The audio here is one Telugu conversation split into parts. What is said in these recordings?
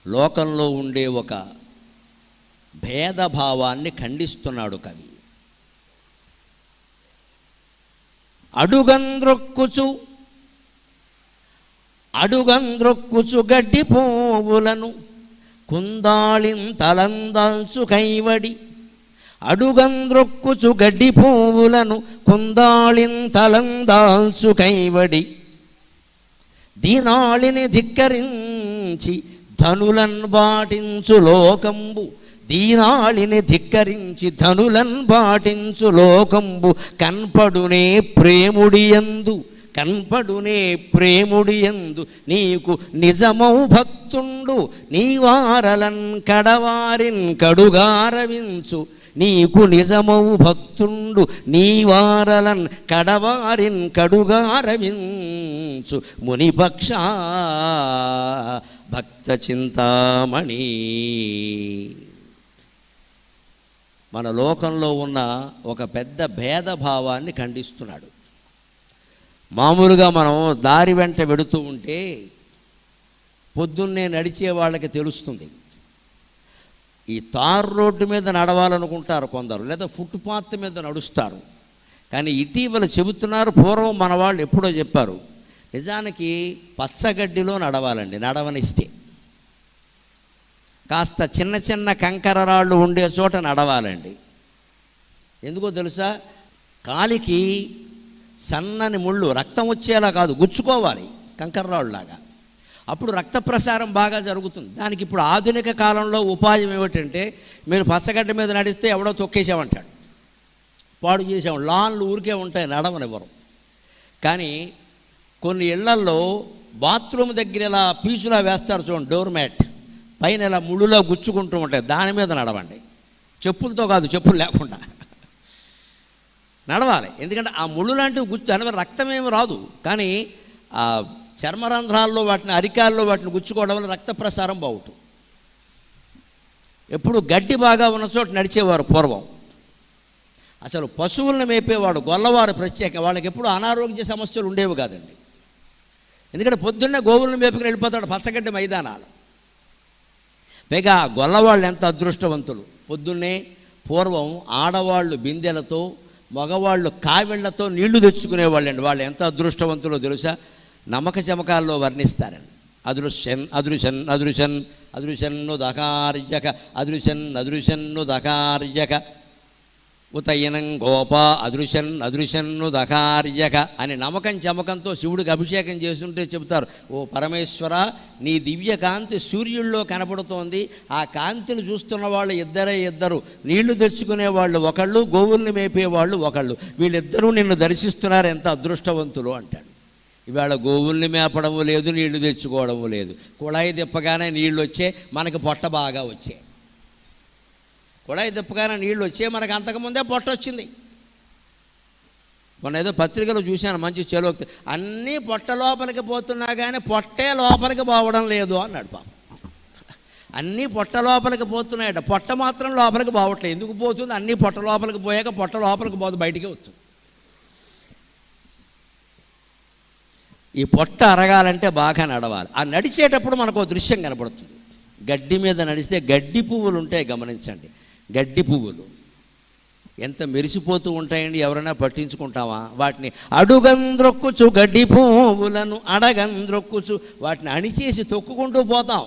లోకంలో ఉండే ఒక భేదభావాన్ని ఖండిస్తున్నాడు కవి. అడుగంద్రొక్కుచు గడ్డి పువ్వులను కుందాళింతలందాల్చు కైవడి. అడుగంద్రొక్కుచు గడ్డి పువ్వులను కుందాళింతలందాల్చు కైవడి. దీనాళిని ధిక్కరించి ధనులన్ బాటించు లోకంబు. దీనాళిని ధిక్కరించి ధనులన్ బాటించు లోకంబు. కన్పడునే ప్రేముడియందు కన్పడునే ప్రేముడియందు నీకు నిజమౌ భక్తుండు. నీవారలన్ కడవారిన్ కడుగారవించు. నీకు నిజమౌ భక్తుండు నీవారలన్ కడవారిన్ కడుగారవించు. మునిపక్ష భక్త చింతామణి. మన లోకంలో ఉన్న ఒక పెద్ద భేదభావాన్ని ఖండిస్తున్నాడు. మామూలుగా మనం దారి వెంట వెడుతూ ఉంటే పొద్దున్నే నడిచే వాళ్ళకి తెలుస్తుంది. ఈ తార్ రోడ్డు మీద నడవాలనుకుంటారు కొందరు, లేదా ఫుట్పాత్ మీద నడుస్తారు. కానీ ఇటీవల చెబుతున్నారు, పూర్వం మన వాళ్ళు ఎప్పుడో చెప్పారు, నిజానికి పచ్చగడ్డిలో నడవాలండి. నడవనిస్తే కాస్త చిన్న చిన్న కంకర రాళ్ళు ఉండే చోట నడవాలండి. ఎందుకో తెలుసా? కాలికి సన్నని ముళ్ళు రక్తం వచ్చేలా కాదు, గుచ్చుకోవాలి కంకర్రాళ్ళలాగా. అప్పుడు రక్త ప్రసారం బాగా జరుగుతుంది. దానికి ఇప్పుడు ఆధునిక కాలంలో ఉపాయం ఏమిటంటే, మీరు పచ్చగడ్డ మీద నడిస్తే ఎవడో తొక్కేసామంటాడు, పాడు చేసాం, లాన్లు ఊరికే ఉంటాయి, నడవనివ్వరు. కానీ కొన్ని ఇళ్లల్లో బాత్రూమ్ దగ్గర ఇలా పీచులా వేస్తారు చూడండి, డోర్ మ్యాట్ పైన ఇలా ముళ్ళులా గుచ్చుకుంటూ ఉంటాయి, దాని మీద నడవండి. చెప్పులతో కాదు, చెప్పులు లేకుండా నడవాలి. ఎందుకంటే ఆ ముళ్ళు లాంటివి గుచ్చు అని రక్తం ఏమి రాదు, కానీ ఆ చర్మరంధ్రాల్లో వాటిని, అరికాల్లో వాటిని గుచ్చుకోవడం వల్ల రక్త ప్రసారం బాగుంటుంది. ఎప్పుడు గడ్డి బాగా ఉన్న చోట నడిచేవారు పూర్వం. అసలు పశువులను మేపేవాడు గొల్లవారు ప్రత్యేకంగా, వాళ్ళకి ఎప్పుడు అనారోగ్య సమస్యలు ఉండేవి కాదండి. ఎందుకంటే పొద్దున్నే గోవులను మేపుకుని వెళ్ళిపోతాడు పచ్చగడ్డి మైదానాలు. పైగా గొల్లవాళ్ళు ఎంత అదృష్టవంతులు. పొద్దున్నే పూర్వం ఆడవాళ్ళు బిందెలతో, మగవాళ్ళు కావిళ్లతో నీళ్లు తెచ్చుకునేవాళ్ళండి. వాళ్ళు ఎంత అదృష్టవంతులో తెలుసా? నమ్మక చమకాల్లో వర్ణిస్తారండి. అదృశ్యన్ అదృశన్ అదృశన్ అదృశన్ను దకార్యక అదృశన్ అదృశన్ను దకార్యక ఉతయనం గోప అదృశన్ అదృశన్ను దకార్యక అని నమ్మకం చమకంతో శివుడికి అభిషేకం చేస్తుంటే చెబుతారు, ఓ పరమేశ్వర, నీ దివ్య కాంతి సూర్యుల్లో కనపడుతోంది. ఆ కాంతిని చూస్తున్న వాళ్ళు ఇద్దరు, నీళ్లు తెచ్చుకునే వాళ్ళు ఒకళ్ళు, గోవుల్ని మేపేవాళ్ళు ఒకళ్ళు. వీళ్ళిద్దరూ నిన్ను దర్శిస్తున్నారు, ఎంత అదృష్టవంతులు అంటాడు. ఇవాళ గోవుల్ని మేపడము లేదు, నీళ్లు తెచ్చుకోవడము లేదు. కుళాయి తిప్పగానే నీళ్ళు వచ్చే, మనకి పొట్ట బాగా వచ్చే. కుళాయి తిప్పగానే నీళ్ళు వచ్చే, మనకు అంతకుముందే పొట్ట వచ్చింది. మొన్న ఏదో పత్రికలో చూశాను మంచి చెలోక్తి, అన్నీ పొట్ట లోపలికి పోతున్నా కానీ పొట్టే లోపలికి పోవడం లేదు అన్నాడు పాపం. అన్నీ పొట్ట లోపలికి పోతున్నాయట, పొట్ట మాత్రం లోపలికి పోవట్లేదు. ఎందుకు పోతుంది? అన్నీ పొట్ట లోపలికి పోయాక పొట్ట లోపలికి పోదు, బయటికి వస్తుంది. ఈ పొట్ట అరగాలంటే బాగా నడవాలి. ఆ నడిచేటప్పుడు మనకు ఒక దృశ్యం కనపడుతుంది. గడ్డి మీద నడిస్తే గడ్డి పువ్వులు ఉంటాయి, గమనించండి. గడ్డి పువ్వులు ఎంత మెరిసిపోతూ ఉంటాయండి, ఎవరైనా పట్టించుకుంటావా? వాటిని అడుగంద్రొక్కుచు గడ్డి పువ్వులను అడగంద్రొక్కుచు, వాటిని అణిచేసి తొక్కుకుంటూ పోతాం.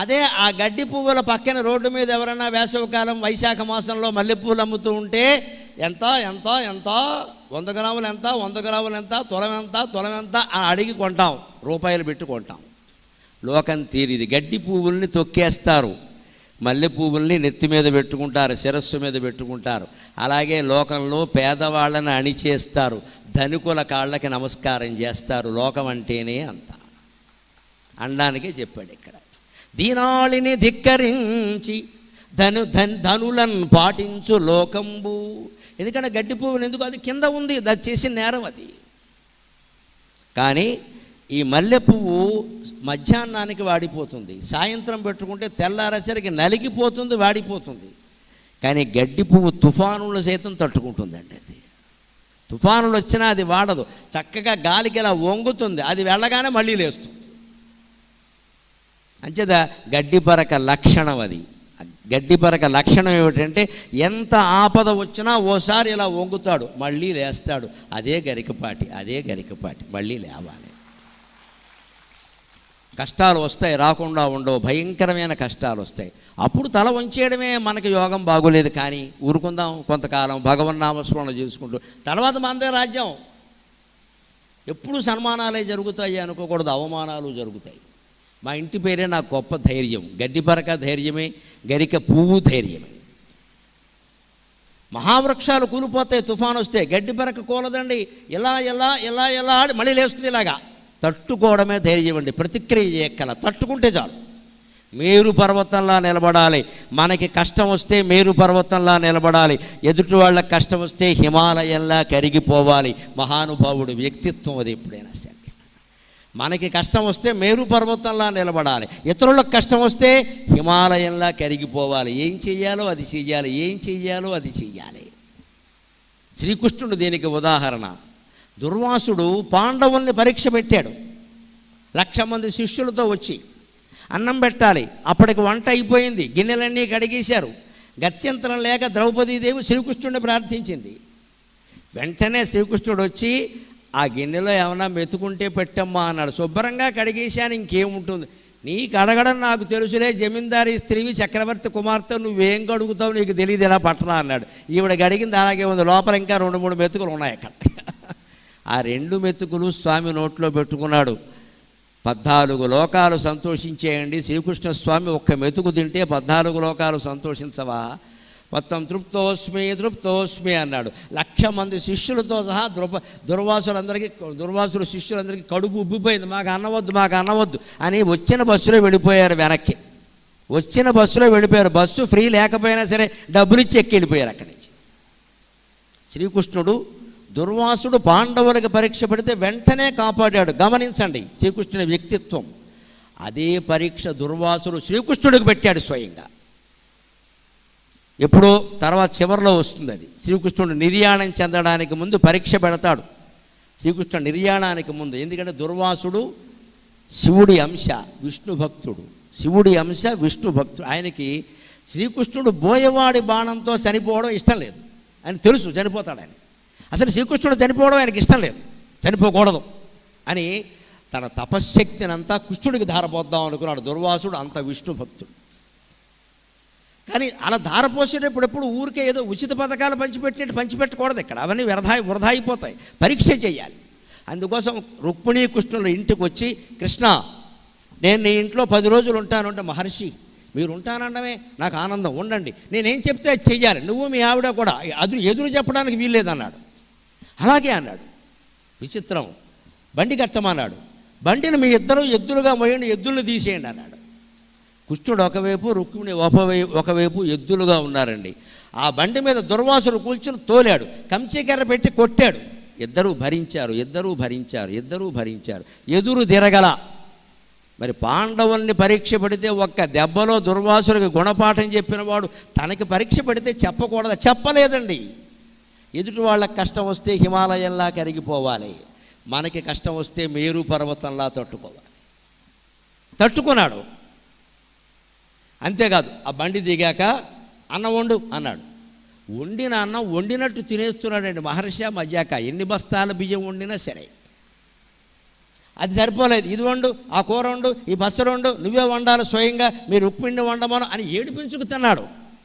అదే ఆ గడ్డి పువ్వుల పక్కన రోడ్డు మీద ఎవరైనా వేసవికాలం వైశాఖ మాసంలో మల్లెపూలు అమ్ముతూ ఉంటే ఎంత ఎంత ఎంత 100 గ్రాములు ఎంత, 100 గ్రాములు ఎంత, తులం ఎంత, తులం ఎంత అని అడిగి కొంటాం, రూపాయలు పెట్టి కొంటాం. లోకం తీరిది. గడ్డి పువ్వుల్ని తొక్కేస్తారు, మల్లె పువ్వుల్ని నెత్తి మీద పెట్టుకుంటారు, శిరస్సు మీద పెట్టుకుంటారు. అలాగే లోకంలో పేదవాళ్ళని అణిచేస్తారు, ధనికుల కాళ్ళకి నమస్కారం చేస్తారు. లోకం అంటేనే అంత అనడానికే చెప్పాడు ఇక్కడ. దీనాళిని ధిక్కరించి ధనులను పాటించు లోకంబు. ఎందుకంటే గడ్డి పువ్వులు ఎందుకు? అది కింద ఉంది, అది చేసిన నేరం అది. కానీ ఈ మల్లె పువ్వు మధ్యాహ్నానికి వాడిపోతుంది, సాయంత్రం పెట్టుకుంటే తెల్లారేసరికి నలిగిపోతుంది, వాడిపోతుంది. కానీ గడ్డి పువ్వు తుఫానులు సైతం తట్టుకుంటుందండి. అది తుఫానులు వచ్చినా అది వాడదు, చక్కగా గాలికి ఇలా వంగుతుంది, అది వెళ్ళగానే మళ్ళీ లేస్తుంది. అంచేత గడ్డిపరక లక్షణం అది. గడ్డిపరక లక్షణం ఏమిటంటే ఎంత ఆపద వచ్చినా ఓసారి ఇలా వంగుతాడు, మళ్ళీ లేస్తాడు. అదే గరికపాటి మళ్ళీ లేవాలి. కష్టాలు వస్తాయి, రాకుండా ఉండవు, భయంకరమైన కష్టాలు వస్తాయి. అప్పుడు తల వంచేయడమే మనకి యోగం బాగోలేదు. కానీ ఊరుకుందాం కొంతకాలం, భగవన్నామస్మరణ చేసుకుంటూ, తర్వాత మనదే రాజ్యం. ఎప్పుడు సన్మానాలే జరుగుతాయి అనుకోకూడదు, అవమానాలు జరుగుతాయి. మా ఇంటి పేరే నాకు గొప్ప ధైర్యం. గడ్డిపరక ధైర్యమే, గరిక పువ్వు ధైర్యమే. మహావృక్షాలు కూలిపోతాయి తుఫాను వస్తే, గడ్డిపరక కూలదండి. ఎలా ఎలా ఎలా ఎలా ఆడి మళ్ళీ లేస్తుంది. ఇలాగా తట్టుకోవడమే ధైర్యం అండి. ప్రతిక్రియ చేయక్కల, తట్టుకుంటే చాలు. మేరు పర్వతంలా నిలబడాలి. మనకి కష్టం వస్తే మేరు పర్వతంలా నిలబడాలి. ఎదుటి వాళ్ళకి కష్టం వస్తే హిమాలయంలా కరిగిపోవాలి. మహానుభావుడు వ్యక్తిత్వం అది. ఎప్పుడైనా సరే మనకి కష్టం వస్తే మేరు పర్వతంలా నిలబడాలి. ఇతరులకు కష్టం వస్తే హిమాలయంలా కరిగిపోవాలి. ఏం చెయ్యాలో అది చెయ్యాలి. శ్రీకృష్ణుడు దీనికి ఉదాహరణ. దుర్వాసుడు పాండవుల్ని పరీక్ష పెట్టాడు. 1,00,000 మంది శిష్యులతో వచ్చి అన్నం పెట్టాలి. అప్పటికి వంట అయిపోయింది, గిన్నెలన్నీ కడిగేశారు. గత్యంతరం లేక ద్రౌపదీదేవి శ్రీకృష్ణుడిని ప్రార్థించింది. వెంటనే శ్రీకృష్ణుడు వచ్చి ఆ గిన్నెలో ఏమన్నా మెతుకుంటే పెట్టమ్మా అన్నాడు. శుభ్రంగా కడిగేశాను, ఇంకేముంటుంది. నీకు అడగడం నాకు తెలుసులే, జమీందారీ స్త్రీవి, చక్రవర్తి కుమార్తె, నువ్వేం కడుగుతావు నీకు తెలియదు, ఎలా పట్టరా అన్నాడు. ఈవిడ గడిగింది అలాగే ఉంది. లోపల ఇంకా 2-3 మెతుకులు ఉన్నాయి అక్కడ. ఆ 2 మెతుకులు స్వామి నోట్లో పెట్టుకున్నాడు. 14 లోకాలు సంతోషించేయండి. శ్రీకృష్ణస్వామి ఒక్క మెతుకు తింటే 14 లోకాలు సంతోషించవా? మొత్తం తృప్తోస్మి అన్నాడు. 1,00,000 మంది శిష్యులతో సహా దుర్వాసుల శిష్యులందరికీ కడుపు ఉబ్బిపోయింది. మాకు అన్నవద్దు అని వచ్చిన బస్సులో వెళ్ళిపోయారు. వెనక్కి వచ్చిన బస్సులో వెళ్ళిపోయారు. బస్సు ఫ్రీ లేకపోయినా సరే డబ్బులు ఇచ్చి ఎక్కి వెళ్ళిపోయారు అక్కడి నుంచి. శ్రీకృష్ణుడు దుర్వాసుడు పాండవులకు పరీక్ష పెడితే వెంటనే కాపాడాడు. గమనించండి శ్రీకృష్ణుని వ్యక్తిత్వం. అదే పరీక్ష దుర్వాసుడు శ్రీకృష్ణుడికి పెట్టాడు స్వయంగా. ఎప్పుడో తర్వాత చివరిలో వస్తుంది అది. శ్రీకృష్ణుడు నిర్యాణం చెందడానికి ముందు పరీక్ష పెడతాడు. శ్రీకృష్ణుడు నిర్యాణానికి ముందు. ఎందుకంటే దుర్వాసుడు శివుడి అంశ, విష్ణు భక్తుడు. ఆయనకి శ్రీకృష్ణుడు బోయవాడి బాణంతో చనిపోవడం ఇష్టం లేదు. ఆయన తెలుసు చనిపోతాడని. అసలు శ్రీకృష్ణుడు చనిపోవడం ఆయనకి ఇష్టం లేదు, చనిపోకూడదు అని తన తపశ్శక్తిని అంతా కృష్ణుడికి ధారపోద్దాం అనుకున్నాడు దుర్వాసుడు. అంత విష్ణు భక్తుడు. కానీ అలా ధారపోసేటప్పుడు ఎప్పుడు ఊరికే ఏదో ఉచిత పథకాలు పంచిపెట్టకూడదు. ఇక్కడ అవన్నీ వృధా అయిపోతాయి. పరీక్ష చేయాలి. అందుకోసం రుక్మిణీ కృష్ణుల ఇంటికి వచ్చి, కృష్ణ నేను నీ ఇంట్లో 10 రోజులు ఉంటాను అంటే, మహర్షి మీరు ఉంటానండమే నాకు ఆనందం, ఉండండి, నేనేం చెప్తే అది చెయ్యాలి, నువ్వు మీ ఆవిడ కూడా ఎదురు చెప్పడానికి వీల్లేదన్నాడు. అలాగే అన్నాడు. విచిత్రం. బండి కట్టమన్నాడు. బండిని మీ ఇద్దరు ఎద్దులుగా మోయండి, ఎద్దులను తీసేయండి అన్నాడు. కృష్ణుడు ఒకవైపు, రుక్మిణి ఒకవైపు ఎద్దులుగా ఉన్నారండి. ఆ బండి మీద దుర్వాసుడు కూర్చుని తోలాడు. కంచికర్ర పెట్టి కొట్టాడు. ఇద్దరూ భరించారు. ఎదురు తిరగల. మరి పాండవుల్ని పరీక్ష పెడితే ఒక్క దెబ్బలో దుర్వాసుడికి గుణపాఠం చెప్పిన వాడు తనకి పరీక్ష పెడితే చెప్పకూడదు, చెప్పలేదండి. ఎదుటి వాళ్ళకి కష్టం వస్తే హిమాలయంలా కరిగిపోవాలి, మనకి కష్టం వస్తే మేరు పర్వతంలా తట్టుకున్నాడు. అంతేకాదు, ఆ బండి దిగాక అన్నం వండు అన్నాడు. వండిన అన్నం వండినట్టు తినేస్తున్నాడండి మహర్షి. మధ్యాక ఎన్ని బస్తాల బియ్యం వండినా సరే అది సరిపోలేదు. ఇది వండు, ఆ కూర వండు, ఈ పచ్చడి వండు, నువ్వే వండాలి స్వయంగా, మీరు ఉప్పిండి వండమను అని ఏడిపించుకు తిన్నాడు.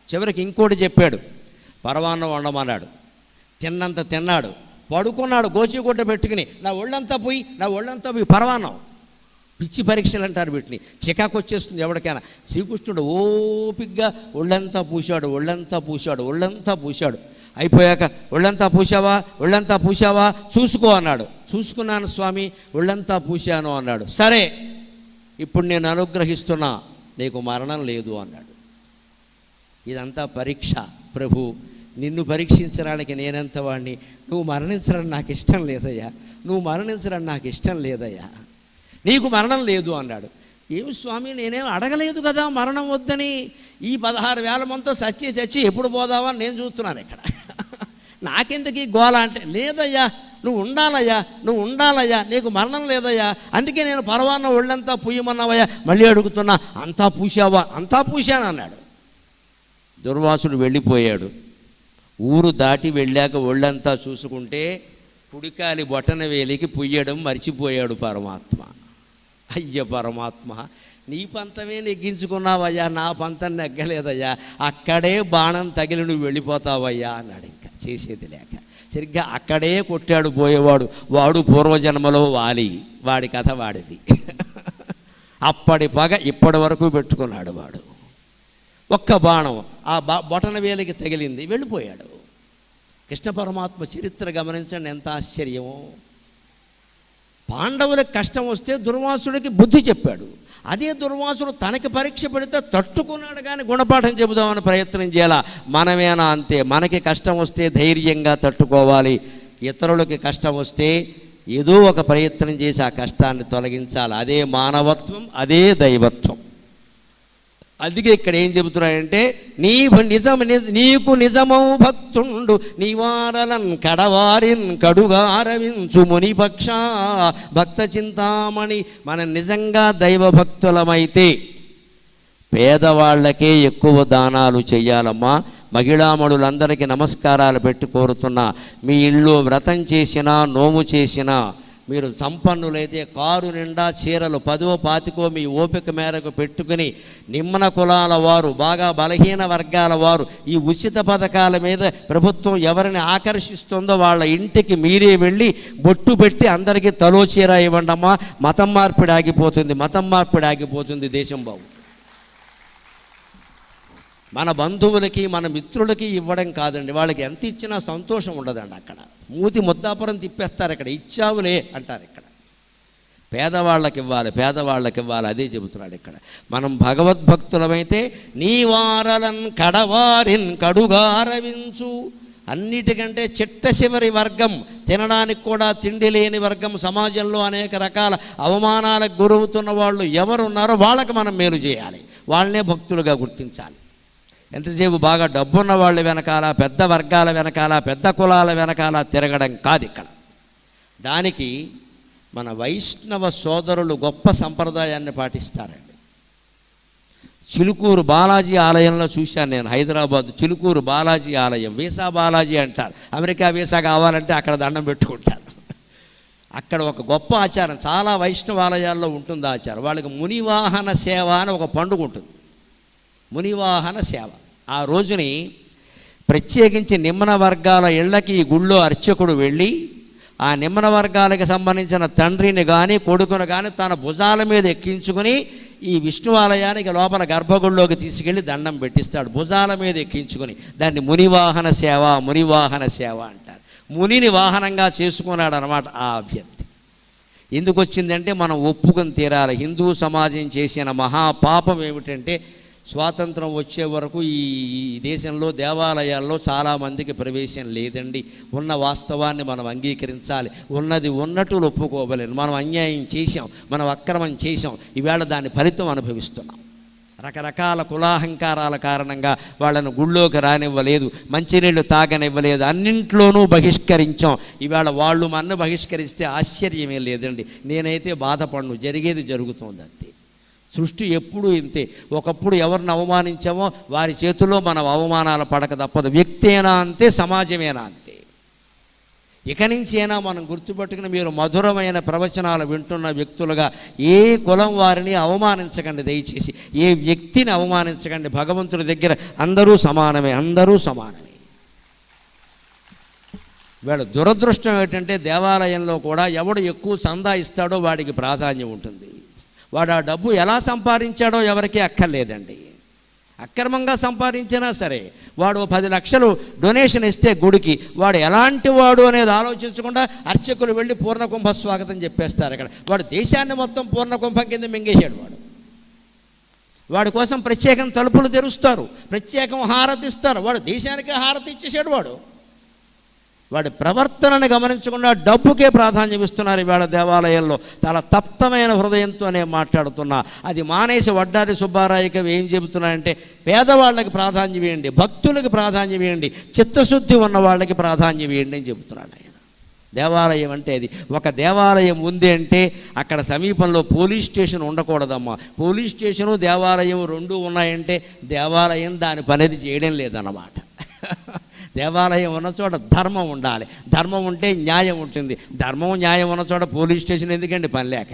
చివరికి ఇంకోటి చెప్పాడు, పరవాన్నం వండమన్నాడు. తిన్నంత తిన్నాడు, పడుకున్నాడు గోచిగుడ్డ పెట్టుకుని. నా ఒళ్ళంతా పోయి పరవాన్నం. పిచ్చి పరీక్షలు అంటారు వీటిని. చికాకు వచ్చేస్తుంది ఎవరికైనా. శ్రీకృష్ణుడు ఓపిగ్గా ఒళ్ళంతా పూశాడు. అయిపోయాక ఒళ్ళంతా పూసావా చూసుకో అన్నాడు. చూసుకున్నాను స్వామి, ఒళ్ళంతా పూశాను అన్నాడు. సరే, ఇప్పుడు నేను అనుగ్రహిస్తున్నా, నీకు మరణం లేదు అన్నాడు. ఇదంతా పరీక్ష. ప్రభు, నిన్ను పరీక్షించడానికి నేనెంత వాడిని, నువ్వు మరణించడం నాకు ఇష్టం లేదయ్యా, నీకు మరణం లేదు అన్నాడు. ఏమి స్వామి, నేనేం అడగలేదు కదా మరణం వద్దని. ఈ 16,000 మందితో చచ్చి ఎప్పుడు పోదావా అని నేను చూస్తున్నాను ఇక్కడ. నాకెందుకు ఈ గోల అంటే, లేదయ్యా నువ్వు ఉండాలయ్యా, నీకు మరణం లేదయ్యా, అందుకే నేను పరవాన్న ఒళ్ళంతా పూయమన్నావయ్యా. మళ్ళీ అడుగుతున్నా, అంతా పూసావా? అంతా పూశాను అన్నాడు. దుర్వాసుడు వెళ్ళిపోయాడు. ఊరు దాటి వెళ్ళాక ఒళ్ళంతా చూసుకుంటే కుడికాలి బొటన వేలికి పుయ్యడం మర్చిపోయాడు పరమాత్మ. అయ్య పరమాత్మ, నీ పంతమే నెగ్గించుకున్నావయ్యా, నా పంతం నెగ్గలేదయ్యా, అక్కడే బాణం తగిలి నువ్వు వెళ్ళిపోతావయ్యా అన్నాడు. ఇంకా చేసేది లేక సరిగ్గా అక్కడే కొట్టాడు పోయేవాడు. వాడు పూర్వజన్మలో వాలి, వాడి కథ వాడిది. అప్పటి పగ ఇప్పటి వరకు పెట్టుకున్నాడు వాడు. ఒక్క బాణం ఆ బొటన వేలికి తగిలింది, వెళ్ళిపోయాడు. కృష్ణ పరమాత్మ చరిత్ర గమనించండి, ఎంత ఆశ్చర్యమో. పాండవులకు కష్టం వస్తే దుర్వాసుడికి బుద్ధి చెప్పాడు. అదే దుర్వాసుడు తనకి పరీక్ష పెడితే తట్టుకున్నాడు, కానీ గుణపాఠం చెబుదామని ప్రయత్నం చేయాల. మనమేనా అంతే, మనకి కష్టం వస్తే ధైర్యంగా తట్టుకోవాలి. ఇతరులకి కష్టం వస్తే ఏదో ఒక ప్రయత్నం చేసి ఆ కష్టాన్ని తొలగించాలి. అదే మానవత్వం, అదే దైవత్వం. అందుకే ఇక్కడ ఏం చెబుతున్నాడంటే, నీకు నిజమౌ భక్తుండు నీవారలన్ కడవారిన్ కడుగారవించు మునిపక్ష భక్త చింతామణి. మనం నిజంగా దైవభక్తులమైతే పేదవాళ్ళకే ఎక్కువ దానాలు చెయ్యాలమ్మా. మహిళామణులందరికీ నమస్కారాలు పెట్టి కోరుతున్నా, మీ ఇళ్ళు వ్రతం చేసినా నోము చేసినా, మీరు సంపన్నులైతే కారు నిండా చీరలు 10 20 మీ ఓపిక మేరకు పెట్టుకుని, నిమ్న కులాల వారు, బాగా బలహీన వర్గాల వారు ఈ ఉచిత పథకాల మీద ప్రభుత్వం ఎవరిని ఆకర్షిస్తుందో వాళ్ళ ఇంటికి మీరే వెళ్ళి బొట్టు పెట్టి అందరికీ తలో చీర ఇవ్వండమ్మా. మతం మార్పిడి ఆగిపోతుంది, దేశం బాబు. మన బంధువులకి మన మిత్రులకి ఇవ్వడం కాదండి, వాళ్ళకి ఎంత ఇచ్చినా సంతోషం ఉండదండి. అక్కడ మూతి ముద్దాపురం తిప్పేస్తారు, ఇక్కడ ఇచ్చావులే అంటారు. ఇక్కడ పేదవాళ్ళకి ఇవ్వాలి, అదే చెబుతున్నాడు ఇక్కడ. మనం భగవద్భక్తులమైతే నీవారలన్ కడవారిన్ కడుగారవించు. అన్నిటికంటే చిట్ట చివరి వర్గం, తినడానికి కూడా తిండి లేని వర్గం, సమాజంలో అనేక రకాల అవమానాలకు గురవుతున్న వాళ్ళు ఎవరున్నారో వాళ్ళకి మనం మేలు చేయాలి, వాళ్ళనే భక్తులుగా గుర్తించాలి. ఎంతసేపు బాగా డబ్బున్న వాళ్ళ వెనకాల, పెద్ద వర్గాల వెనకాల, పెద్ద కులాల వెనకాల తిరగడం కాదు ఇక్కడ. దానికి మన వైష్ణవ సోదరులు గొప్ప సంప్రదాయాన్ని పాటిస్తారండి. చిలుకూరు బాలాజీ ఆలయంలో చూశాను నేను, హైదరాబాద్ చిలుకూరు బాలాజీ ఆలయం. వీసా బాలాజీ అంటారు, అమెరికా వీసా కావాలంటే అక్కడ దండం పెట్టుకుంటారు. అక్కడ ఒక గొప్ప ఆచారం, చాలా వైష్ణవ ఆలయాల్లో ఉంటుంది ఆచారం. వాళ్ళకి మునివాహన సేవ అని ఒక పండుగ ఉంటుంది, మునివాహన సేవ. ఆ రోజుని ప్రత్యేకించి నిమ్న వర్గాల ఇళ్ళకి ఈ గుళ్ళో అర్చకుడు వెళ్ళి ఆ నిమ్న వర్గాలకు సంబంధించిన తండ్రిని కానీ కొడుకును కానీ తన భుజాల మీద ఎక్కించుకుని ఈ విష్ణు ఆలయానికి లోపల గర్భగుడిలోకి తీసుకెళ్ళి దండం పెట్టిస్తాడు, భుజాల మీద ఎక్కించుకుని. దాన్ని మునివాహన సేవ అంటారు. మునిని వాహనంగా చేసుకున్నాడు అన్నమాట ఆ అభ్యర్థి. ఎందుకు వచ్చిందంటే మనం ఒప్పుకొని తీరాలి. హిందూ సమాజం చేసిన మహాపాపం ఏమిటంటే, స్వాతంత్రం వచ్చే వరకు ఈ దేశంలో దేవాలయాల్లో చాలామందికి ప్రవేశం లేదండి. ఉన్న వాస్తవాన్ని మనం అంగీకరించాలి, ఉన్నది ఉన్నట్టు ఒప్పుకోవలేను. మనం అన్యాయం చేశాం, మనం అక్రమం చేశాం, ఈవేళ దాని ఫలితం అనుభవిస్తున్నాం. రకరకాల కులాహంకారాల కారణంగా వాళ్ళను గుళ్ళోకి రానివ్వలేదు, మంచినీళ్ళు తాగనివ్వలేదు, అన్నింట్లోనూ బహిష్కరించాం. ఈవేళ వాళ్ళు మన బహిష్కరిస్తే ఆశ్చర్యమే లేదండి. నేనైతే బాధపడను, జరిగేది జరుగుతుంది అంతే. సృష్టి ఎప్పుడూ ఇంతే. ఒకప్పుడు ఎవరిని అవమానించామో వారి చేతుల్లో మనం అవమానాలు పడక తప్పదు. వ్యక్తి అయినా అంతే, సమాజమేనా అంతే. ఇక నుంచి అయినా మనం గుర్తుపెట్టుకుని, మీరు మధురమైన ప్రవచనాలు వింటున్న వ్యక్తులుగా ఏ కులం వారిని అవమానించకండి దయచేసి, ఏ వ్యక్తిని అవమానించకండి. భగవంతుడి దగ్గర అందరూ సమానమే. వీళ్ళ దురదృష్టం ఏంటంటే, దేవాలయంలో కూడా ఎవడు ఎక్కువ చందా ఇస్తాడో వాడికి ప్రాధాన్యం ఉంటుంది. వాడు ఆ డబ్బు ఎలా సంపాదించాడో ఎవరికీ అక్కర్లేదండి. అక్రమంగా సంపాదించినా సరే వాడు 10 లక్షలు డొనేషన్ ఇస్తే గుడికి, వాడు ఎలాంటి వాడు అనేది ఆలోచించకుండా అర్చకులు వెళ్ళి పూర్ణకుంభ స్వాగతం చెప్పేస్తారు. అక్కడ వాడు దేశాన్ని మొత్తం పూర్ణకుంభం కింద మింగేశాడు. వాడి కోసం ప్రత్యేకం తలుపులు తెరుస్తారు, ప్రత్యేకం హారతిస్తారు. వాడు దేశానికి హారతి ఇచ్చేసాడు. వాడి ప్రవర్తనను గమనించకుండా డబ్బుకే ప్రాధాన్యం ఇస్తున్నారు ఇవాళ దేవాలయంలో. చాలా తప్తమైన హృదయంతోనే మాట్లాడుతున్నా. అది మానేసి వడ్డాది సుబ్బారాయుకి ఏం చెబుతున్నాయంటే, పేదవాళ్ళకి ప్రాధాన్యం ఇవ్వండి, భక్తులకి ప్రాధాన్యం ఇవ్వండి, చిత్తశుద్ధి ఉన్న వాళ్ళకి ప్రాధాన్యం ఇవ్వండి అని చెబుతున్నాడు ఆయన. దేవాలయం అంటే అది. ఒక దేవాలయం ఉంది అంటే అక్కడ సమీపంలో పోలీస్ స్టేషన్ ఉండకూడదమ్మా. పోలీస్ స్టేషను దేవాలయం రెండూ ఉన్నాయంటే దేవాలయం దాని పనిది చేయడం లేదన్నమాట. దేవాలయం ఉన్న చోట ధర్మం ఉండాలి. ధర్మం ఉంటే న్యాయం ఉంటుంది. ధర్మం న్యాయం ఉన్న చోట పోలీస్ స్టేషన్ ఎందుకండి పని లేక?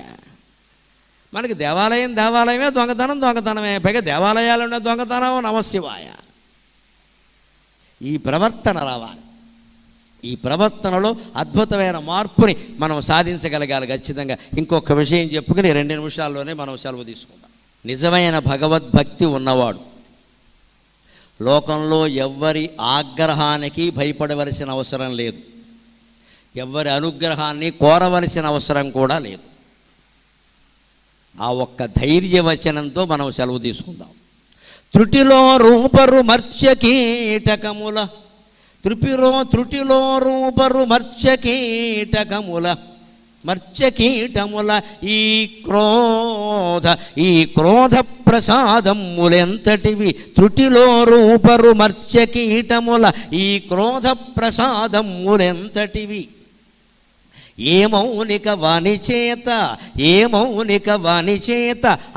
మనకి దేవాలయమే, దొంగతనమే. పైగా దేవాలయాలున్న దొంగతనం నమశివాయ. ఈ ప్రవర్తన రావాలి. ఈ ప్రవర్తనలో అద్భుతమైన మార్పుని మనం సాధించగలగాలి ఖచ్చితంగా. ఇంకొక విషయం చెప్పుకుని 2 నిమిషాల్లోనే మనం సెలవు తీసుకుంటాం. నిజమైన భగవద్భక్తి ఉన్నవాడు లోకంలో ఎవ్వరి ఆగ్రహానికి భయపడవలసిన అవసరం లేదు, ఎవ్వరి అనుగ్రహాన్ని కోరవలసిన అవసరం కూడా లేదు. ఆ ఒక్క ధైర్యవచనంతో మనం సెలవు తీసుకుందాం. త్రుటిలో రూపరు మర్త్యకీటకముల, త్రుటిలో రూపరు మర్త్యకీటముల ఈ క్రోధ ప్రసాదములెంతటివి. త్రుటిలో రూపరు మర్త్యకీటముల ఈ క్రోధ ప్రసాదములెంతటివి. ఏమౌనిక వాణి చేత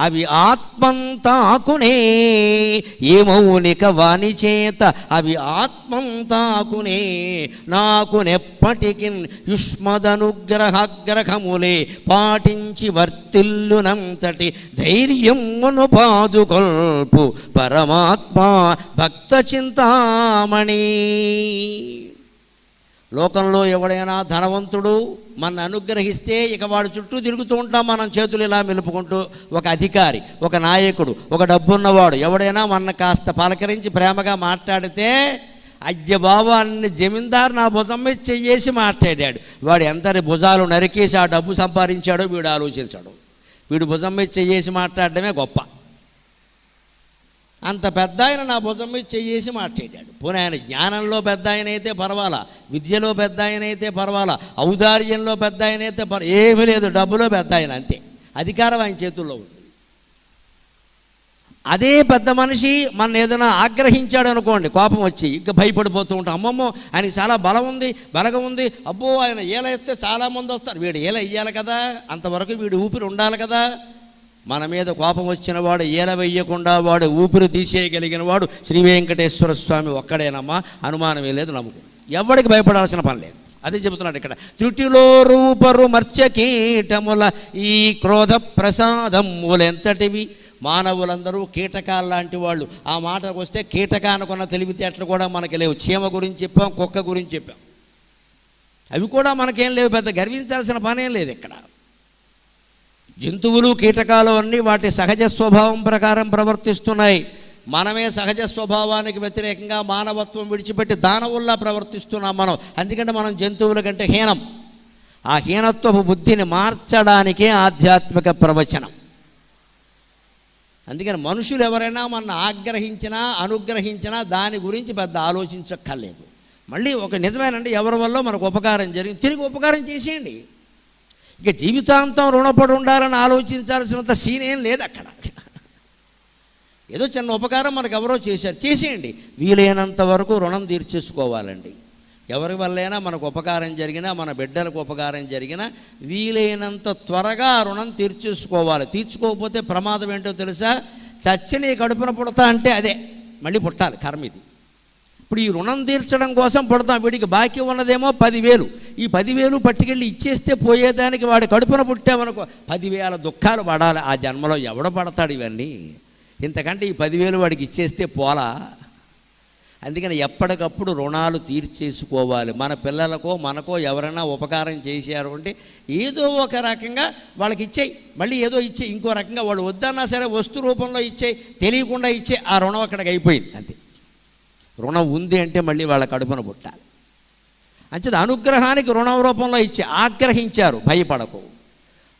అవి ఆత్మంతాకునే. ఏమౌనిక వాణి చేత అవి ఆత్మంతాకునే. నాకు నెప్పటికిన్ యుష్మదనుగ్రహగ్రహములే పాటించి వర్తిల్లునంతటి ధైర్యమును పాదుకొల్పు పరమాత్మ భక్త చింతామణి. లోకంలో ఎవడైనా ధనవంతుడు మన అనుగ్రహిస్తే ఇక వాడు చుట్టూ తిరుగుతూ ఉంటాం మనం చేతులు ఇలా మెలుపుకుంటూ. ఒక అధికారి, ఒక నాయకుడు, ఒక డబ్బున్నవాడు ఎవడైనా మన కాస్త పలకరించి ప్రేమగా మాట్లాడితే అయ్య బాబు అన్ని జమీందారు నా భుజం మీద చెయ్యేసి మాట్లాడాడు. వాడు ఎంతటి భుజాలు నరికేసి ఆ డబ్బు సంపాదించాడో వీడు ఆలోచించాడు. వీడు భుజం మీద చెయ్యేసి మాట్లాడడమే గొప్ప. అంత పెద్ద ఆయన నా భుజం మీద చెయ్యేసి మాట్లాడాడు. పోనీ ఆయన జ్ఞానంలో పెద్ద ఆయన అయితే పర్వాలా, విద్యలో పెద్ద ఆయన అయితే పర్వాలా, ఔదార్యంలో పెద్ద ఆయన అయితే ఏమీ లేదు, డబ్బులో పెద్ద ఆయన అంతే. అధికారం ఆయన చేతుల్లో ఉంది. అదే పెద్ద మనిషి మన ఏదైనా ఆగ్రహించాడు అనుకోండి, కోపం వచ్చి ఇంకా భయపడిపోతూ ఉంటాం. అమ్మమ్మో ఆయనకి చాలా బలం ఉంది, అబ్బో ఆయన ఏల వేస్తే చాలామంది వస్తారు, వీడు ఏల వేయాలి కదా, అంతవరకు వీడు ఊపిరి ఉండాలి కదా. మన మీద కోపం వచ్చిన వాడు ఏల వేయకుండా వాడు ఊపిరి తీసేయగలిగిన వాడు శ్రీ వెంకటేశ్వర స్వామి ఒక్కడేనమ్మా, అనుమానమే లేదు, నమ్ముకు. ఎవరికి భయపడాల్సిన పని లేదు. అదే చెబుతున్నాడు ఇక్కడ. త్రుటిలో రూపరు మర్త్యకీటముల ఈ క్రోధ ప్రసాదములెంతటివి. మానవులందరూ కీటకాలు లాంటి వాళ్ళు. ఆ మాటకు వస్తే కీటకానుకున్న తెలివితేటలు కూడా మనకి లేవు. చీమ గురించి చెప్పాం, కుక్క గురించి చెప్పాం, అవి కూడా మనకేం లేవు. పెద్ద గర్వించాల్సిన పనేం లేదు ఇక్కడ. జంతువులు కీటకాలు అన్నీ వాటి సహజ స్వభావం ప్రకారం ప్రవర్తిస్తున్నాయి. మనమే సహజ స్వభావానికి వ్యతిరేకంగా మానవత్వం విడిచిపెట్టి దానవుల్లా ప్రవర్తిస్తున్నాం మనం. అందుకంటే మనం జంతువుల కంటే హీనం. ఆ హీనత్వపు బుద్ధిని మార్చడానికే ఆధ్యాత్మిక ప్రవచనం. అందుకని మనుషులు ఎవరైనా మన ఆగ్రహించినా అనుగ్రహించినా దాని గురించి పెద్ద ఆలోచించక్కర్లేదు. మళ్ళీ ఒక నిజమేనండి, ఎవరి వల్ల మనకు ఉపకారం జరిగింది తిరిగి ఉపకారం చేసేయండి. ఇక జీవితాంతం రుణపడి ఉండాలని ఆలోచించాల్సినంత సీన్ ఏం లేదు అక్కడ. ఏదో చిన్న ఉపకారం మనకు ఎవరో చేశారు, చేసేయండి. వీలైనంత వరకు రుణం తీర్చేసుకోవాలండి. ఎవరి వల్లైనా మనకు ఉపకారం జరిగినా, మన బిడ్డలకు ఉపకారం జరిగినా వీలైనంత త్వరగా రుణం తీర్చేసుకోవాలి. తీర్చుకోకపోతే ప్రమాదం ఏంటో తెలుసా? చచ్చి నీ కడుపున పుడతా అంటే అదే మళ్ళీ పుట్టాలి, కర్మ ఇది. ఇప్పుడు ఈ రుణం తీర్చడం కోసం పుడతాం. వీడికి బాకీ ఉన్నదేమో 10,000. ఈ 10,000 పట్టుకెళ్ళి ఇచ్చేస్తే పోయేదానికి వాడి కడుపున పుట్టామనుకో 10,000 దుఃఖాలు పడాలి. ఆ జన్మలో ఎవడ పడతాడు ఇవన్నీ? ఇంతకంటే ఈ 10,000 వాడికి ఇచ్చేస్తే పోలా. అందుకని ఎప్పటికప్పుడు రుణాలు తీర్చేసుకోవాలి. మన పిల్లలకో మనకో ఎవరైనా ఉపకారం చేశారు అంటే ఏదో ఒక రకంగా వాళ్ళకి ఇచ్చేయి, మళ్ళీ ఏదో ఇచ్చే, ఇంకో రకంగా వాళ్ళు వద్దన్నా సరే వస్తు రూపంలో ఇచ్చేయి, తెలియకుండా ఇచ్చే, ఆ రుణం అక్కడికి అయిపోయింది అంతే. రుణం ఉంది అంటే మళ్ళీ వాళ్ళ కడుపున పుట్టాలి. అంచేది అనుగ్రహానికి రుణం రూపంలో ఇచ్చి ఆగ్రహించారు, భయపడకు.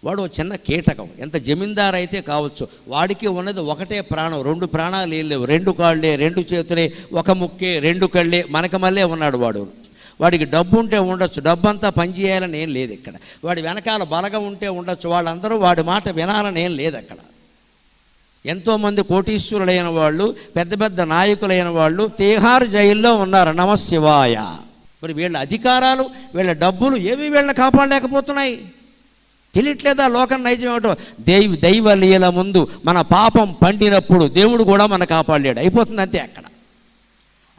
వాడు చిన్న కీటకం, ఎంత జమీందారు అయితే కావచ్చు, వాడికి ఉన్నది ఒకటే ప్రాణం, 2 ప్రాణాలు ఏం లేవు, 2 కాళ్ళే, 2 చేతులే, 1 ముక్కే, 2 కళ్ళే, మనకు మళ్ళీ ఉన్నాడు వాడు. వాడికి డబ్బు ఉంటే ఉండొచ్చు, డబ్బు అంతా పనిచేయాలని ఏం లేదు ఇక్కడ. వాడి వెనకాల బలగం ఉంటే ఉండొచ్చు, వాళ్ళందరూ వాడి మాట వినాలని ఏం లేదు అక్కడ. ఎంతోమంది కోటీశ్వరులైన వాళ్ళు, పెద్ద పెద్ద నాయకులైన వాళ్ళు తిహార్ జైల్లో ఉన్నారు. నమశివాయ. మరి వీళ్ళ అధికారాలు, వీళ్ళ డబ్బులు ఏవి వీళ్ళని కాపాడలేకపోతున్నాయి. తెలియట్లేదా లోకం నైజం ఏమిటో? దైవ లీల ముందు మన పాపం పండినప్పుడు దేవుడు కూడా మన కాపాడలేడు, అయిపోతుంది అంతే. అక్కడ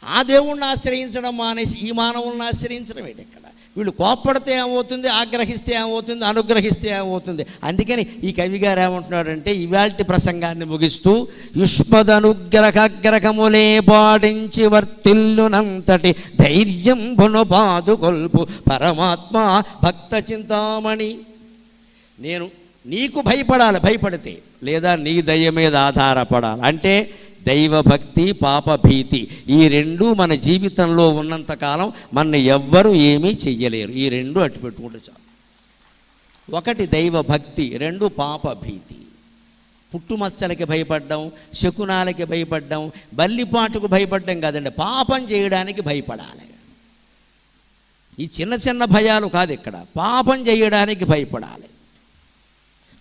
ఆ దేవుణ్ణి ఆశ్రయించడం మానేసి ఈ మానవుల్ని ఆశ్రయించడం ఏంటి? ఇక్కడ వీళ్ళు కోప్పడితే ఏమవుతుంది, ఆగ్రహిస్తే ఏమవుతుంది, అనుగ్రహిస్తే ఏమవుతుంది. అందుకని ఈ కవి గారు ఏమంటున్నాడంటే ఇవాల్టి ప్రసంగాన్ని ముగిస్తూ, యుష్మదనుగ్రహగ్రహములే పాడించి వర్తిల్లునంతటి ధైర్యంబును పాదుకొల్పు పరమాత్మ భక్త చింతామణి. నేను నీకు భయపడాలి, భయపడితే, లేదా నీ దయ మీద ఆధారపడాలి. అంటే దైవభక్తి, పాపభీతి ఈ రెండూ మన జీవితంలో ఉన్నంతకాలం మన ఎవ్వరూ ఏమీ చెయ్యలేరు. ఈ రెండు అట్టు పెట్టుకుంటే చాలు. ఒకటి దైవభక్తి, రెండు పాపభీతి. పుట్టుమచ్చలకి భయపడ్డం, శకునాలకి భయపడ్డం, బల్లిపాటుకు భయపడ్డం కాదండి, పాపం చేయడానికి భయపడాలి. ఈ చిన్న చిన్న భయాలు కాదు, ఇక్కడ పాపం చేయడానికి భయపడాలి.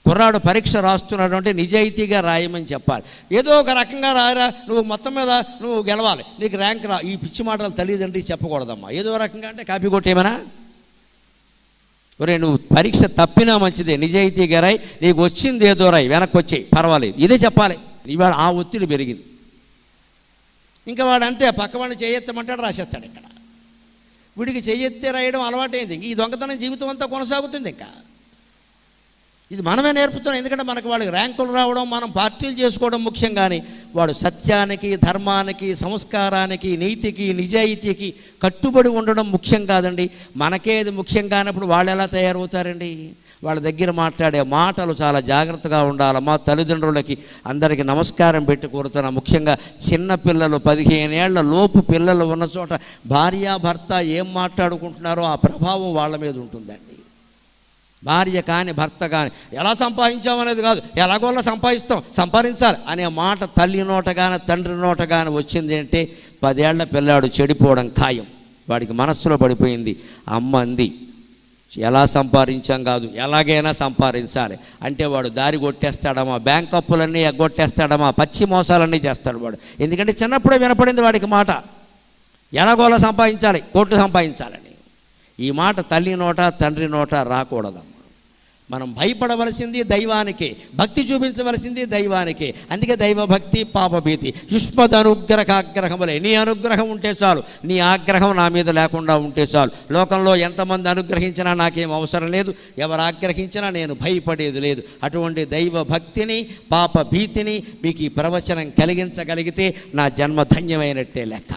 కుర్రాడు పరీక్ష రాస్తున్నాడు అంటే నిజాయితీగా రాయమని చెప్పాలి. ఏదో ఒక రకంగా రాయరా, నువ్వు మొత్తం మీద నువ్వు గెలవాలి, నీకు ర్యాంక్ రా, ఈ పిచ్చి మాటలు తల్లిదండ్రికి చెప్పకూడదమ్మా. ఏదో రకంగా అంటే కాపీ కొట్టేమనా? ఒరే నువ్వు పరీక్ష తప్పినా మంచిదే, నిజాయితీగా రాయి, నీకు వచ్చింది ఏదో రాయి, వెనక్కి వచ్చేయి, పర్వాలేదు, ఇదే చెప్పాలి. ఇవాళ ఆ ఒత్తిడి పెరిగింది. ఇంకా వాడు అంతే, పక్కవాడిని చేయెత్తమంటాడు, రాసేస్తాడు. ఇక్కడ వీడికి చేయెత్తే రాయడం అలవాటైంది. ఈ దొంగతనం జీవితం అంతా కొనసాగుతుంది. ఇంకా ఇది మనమే నేర్పుతున్నాం. ఎందుకంటే మనకు వాళ్ళకి ర్యాంకులు రావడం, మనం పార్టీలు చేసుకోవడం ముఖ్యం. కానీ వాడు సత్యానికి, ధర్మానికి, సంస్కారానికి, నీతికి, నిజాయితీకి కట్టుబడి ఉండడం ముఖ్యం కాదండి. మనకేది ముఖ్యం కానప్పుడు వాళ్ళు ఎలా తయారవుతారండి? వాళ్ళ దగ్గర మాట్లాడే మాటలు చాలా జాగ్రత్తగా ఉండాలి. మా తల్లిదండ్రులకి అందరికీ నమస్కారం పెట్టి కోరుతున్నా. ముఖ్యంగా చిన్నపిల్లలు, 15 ఏళ్ల లోపు పిల్లలు ఉన్న చోట భార్యాభర్త ఏం మాట్లాడుకుంటున్నారో ఆ ప్రభావం వాళ్ళ మీద ఉంటుందండి. భార్య కానీ భర్త కానీ ఎలా సంపాదించామనేది కాదు, ఎలాగోలా సంపాదించాలి అనే మాట తల్లి నోట కానీ తండ్రి నోట కానీ వచ్చింది అంటే 10 ఏళ్ల పిల్లాడు చెడిపోవడం ఖాయం. వాడికి మనస్సులో పడిపోయింది, అమ్మ అంది ఎలా సంపాదించాం కాదు, ఎలాగైనా సంపాదించాలి అంటే వాడు దారి కొట్టేస్తాడమా, బ్యాంక్ అప్పులన్నీ ఎగ్గొట్టేస్తాడమా, పచ్చి మోసాలన్నీ చేస్తాడు వాడు. ఎందుకంటే చిన్నప్పుడే వినపడింది వాడికి మాట, ఎలాగోలా సంపాదించాలి, కోట్లు సంపాదించాలని. ఈ మాట తల్లి నోట తండ్రి నోట రాకూడదమ్మా. మనం భయపడవలసింది దైవానికే, భక్తి చూపించవలసింది దైవానికే. అందుకే దైవభక్తి, పాపభీతి. యుష్మదనుగ్రహాగ్రహములే, నీ అనుగ్రహం ఉంటే చాలు, నీ ఆగ్రహం నా మీద లేకుండా ఉంటే చాలు. లోకంలో ఎంతమంది అనుగ్రహించినా నాకేం అవసరం లేదు, ఎవరు ఆగ్రహించినా నేను భయపడేది లేదు. అటువంటి దైవభక్తిని, పాపభీతిని మీకు ఈ ప్రవచనం కలిగించగలిగితే నా జన్మ ధన్యమైనట్టే లెక్క.